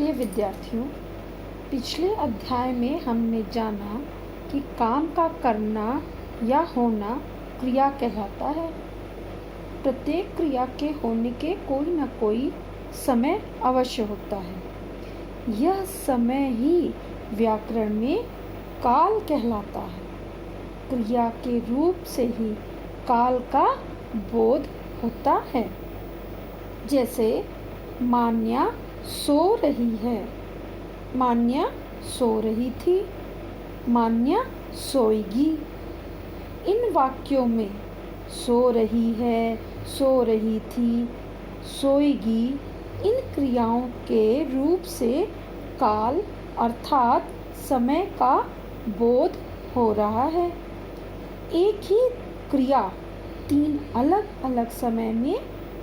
प्रिय विद्यार्थियों, पिछले अध्याय में हमने जाना कि काम का करना या होना क्रिया कहलाता है। प्रत्येक क्रिया के होने के कोई न कोई समय अवश्य होता है। यह समय ही व्याकरण में काल कहलाता है। क्रिया के रूप से ही काल का बोध होता है। जैसे मान्या सो रही है, मान्या सो रही थी, मान्या सोएगी। इन वाक्यों में सो रही है, सो रही थी, सोएगी इन क्रियाओं के रूप से काल अर्थात समय का बोध हो रहा है। एक ही क्रिया 3 अलग अलग समय में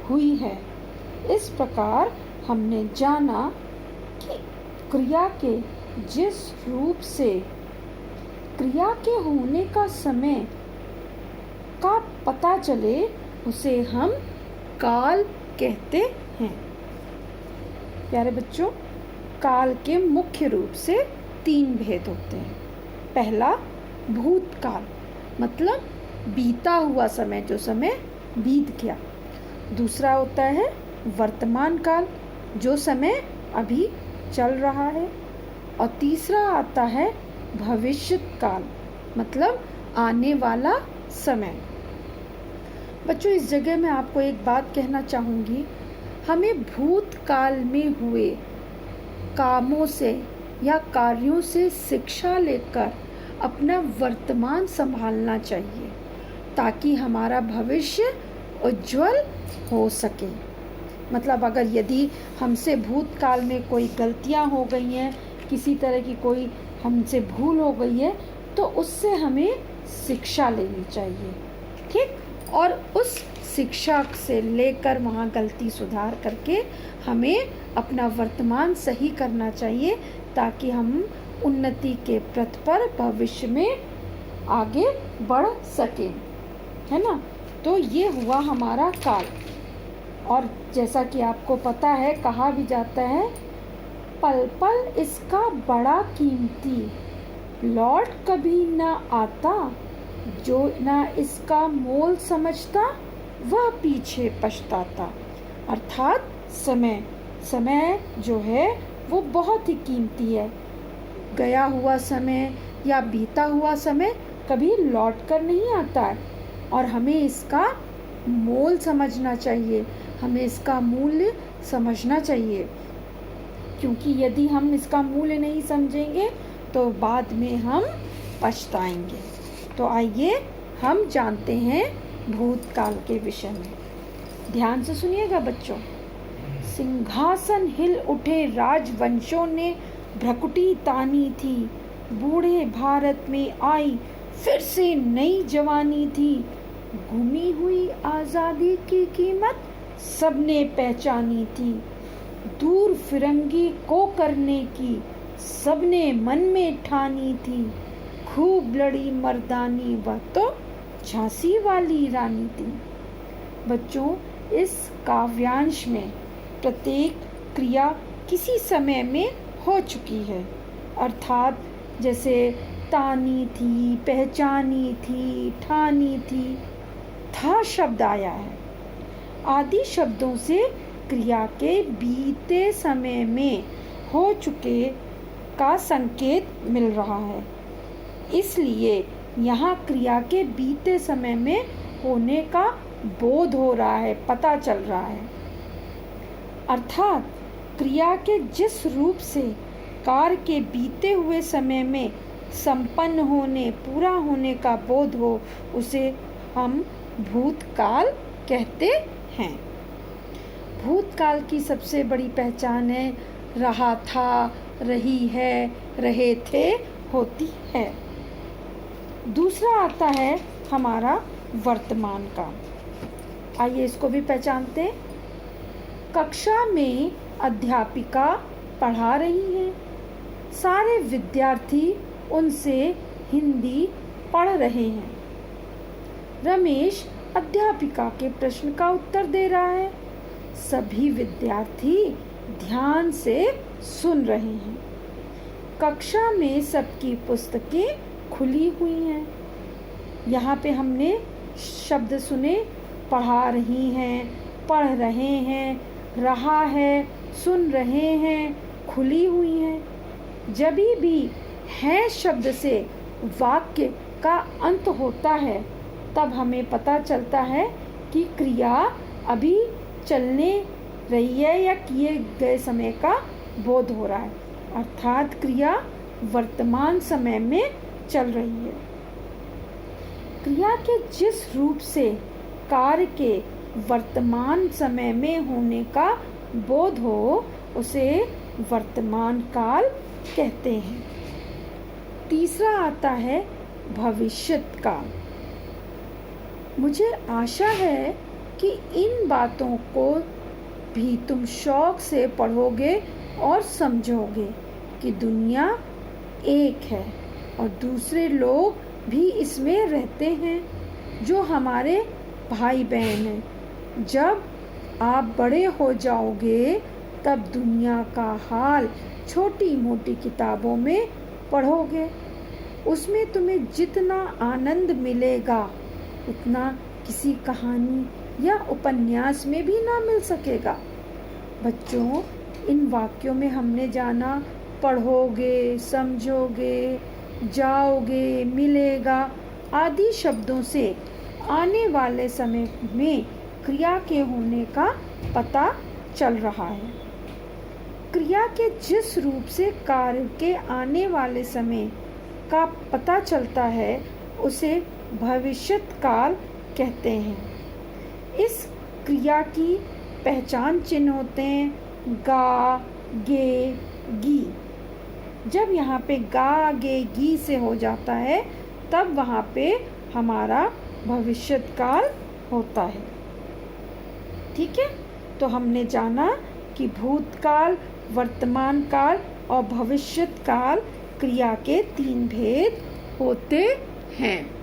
हुई है। इस प्रकार हमने जाना कि क्रिया के जिस रूप से क्रिया के होने का समय का पता चले उसे हम काल कहते हैं। प्यारे बच्चों, काल के मुख्य रूप से 3 भेद होते हैं। पहला भूतकाल, मतलब बीता हुआ समय, जो समय बीत गया। दूसरा होता है वर्तमान काल, जो समय अभी चल रहा है। और तीसरा आता है भविष्य काल, मतलब आने वाला समय। बच्चों, इस जगह मैं आपको एक बात कहना चाहूँगी। हमें भूतकाल में हुए कामों से या कार्यों से शिक्षा लेकर अपना वर्तमान संभालना चाहिए, ताकि हमारा भविष्य उज्जवल हो सके। मतलब अगर यदि हमसे भूतकाल में कोई गलतियां हो गई हैं, किसी तरह की कोई हमसे भूल हो गई है, तो उससे हमें शिक्षा लेनी चाहिए, ठीक। और उस शिक्षा से लेकर वहाँ गलती सुधार करके हमें अपना वर्तमान सही करना चाहिए, ताकि हम उन्नति के पथ पर भविष्य में आगे बढ़ सकें, है ना। तो ये हुआ हमारा काल। और जैसा कि आपको पता है, कहा भी जाता है, पल पल इसका बड़ा कीमती, लौट कभी न आता, जो न इसका मोल समझता वह पीछे पछताता। अर्थात समय जो है वो बहुत ही कीमती है। गया हुआ समय या बीता हुआ समय कभी लौट कर नहीं आता है, और हमें इसका मोल समझना चाहिए, हमें इसका मूल्य समझना चाहिए। क्योंकि यदि हम इसका मूल्य नहीं समझेंगे तो बाद में हम पछताएंगे। तो आइए हम जानते हैं भूतकाल के विषय में। ध्यान से सुनिएगा बच्चों। सिंहासन हिल उठे राजवंशों ने भ्रकुटी तानी थी, बूढ़े भारत में आई फिर से नई जवानी थी। गुमी हुई आज़ादी की कीमत सबने पहचानी थी, दूर फिरंगी को करने की सबने मन में ठानी थी। खूब लड़ी मर्दानी वह तो झांसी वाली रानी थी। बच्चों, इस काव्यांश में प्रत्येक क्रिया किसी समय में हो चुकी है। अर्थात जैसे तानी थी, पहचानी थी, ठानी थी, था शब्द आया है। आदि शब्दों से क्रिया के बीते समय में हो चुके का संकेत मिल रहा है। इसलिए यहाँ क्रिया के बीते समय में होने का बोध हो रहा है, पता चल रहा है। अर्थात क्रिया के जिस रूप से कार्य के बीते हुए समय में संपन्न होने, पूरा होने का बोध हो, उसे हम भूतकाल कहते हैं। भूतकाल की सबसे बड़ी पहचान है रहा था, रही है, रहे थे, होती है। दूसरा आता है हमारा वर्तमान काल। आइए इसको भी पहचानते हैं। कक्षा में अध्यापिका पढ़ा रही हैं, सारे विद्यार्थी उनसे हिंदी पढ़ रहे हैं। रमेश अध्यापिका के प्रश्न का उत्तर दे रहा है। सभी विद्यार्थी ध्यान से सुन रहे हैं। कक्षा में सबकी पुस्तकें खुली हुई हैं। यहाँ पे हमने शब्द सुने, पढ़ा रही हैं, पढ़ रहे हैं, रहा है, सुन रहे हैं, खुली हुई हैं। जब भी है शब्द से वाक्य का अंत होता है तब हमें पता चलता है कि क्रिया अभी चलने रही है या किए गए समय का बोध हो रहा है, अर्थात क्रिया वर्तमान समय में चल रही है। क्रिया के जिस रूप से कार्य के वर्तमान समय में होने का बोध हो उसे वर्तमान काल कहते हैं। तीसरा आता है भविष्यत काल। मुझे आशा है कि इन बातों को भी तुम शौक से पढ़ोगे और समझोगे कि दुनिया एक है और दूसरे लोग भी इसमें रहते हैं जो हमारे भाई बहन हैं। जब आप बड़े हो जाओगे तब दुनिया का हाल छोटी मोटी किताबों में पढ़ोगे। उसमें तुम्हें जितना आनंद मिलेगा उतना किसी कहानी या उपन्यास में भी ना मिल सकेगा। बच्चों, इन वाक्यों में हमने जाना पढ़ोगे, समझोगे, जाओगे, मिलेगा आदि शब्दों से आने वाले समय में क्रिया के होने का पता चल रहा है। क्रिया के जिस रूप से कार्य के आने वाले समय का पता चलता है उसे भविष्यत काल कहते हैं। इस क्रिया की पहचान चिन्ह होते हैं गा, गे, गी। जब यहाँ पे गा, गे, गी से हो जाता है तब वहाँ पे हमारा भविष्यत काल होता है। ठीक है, तो हमने जाना कि भूतकाल, वर्तमान काल और भविष्यत काल क्रिया के 3 भेद होते हैं।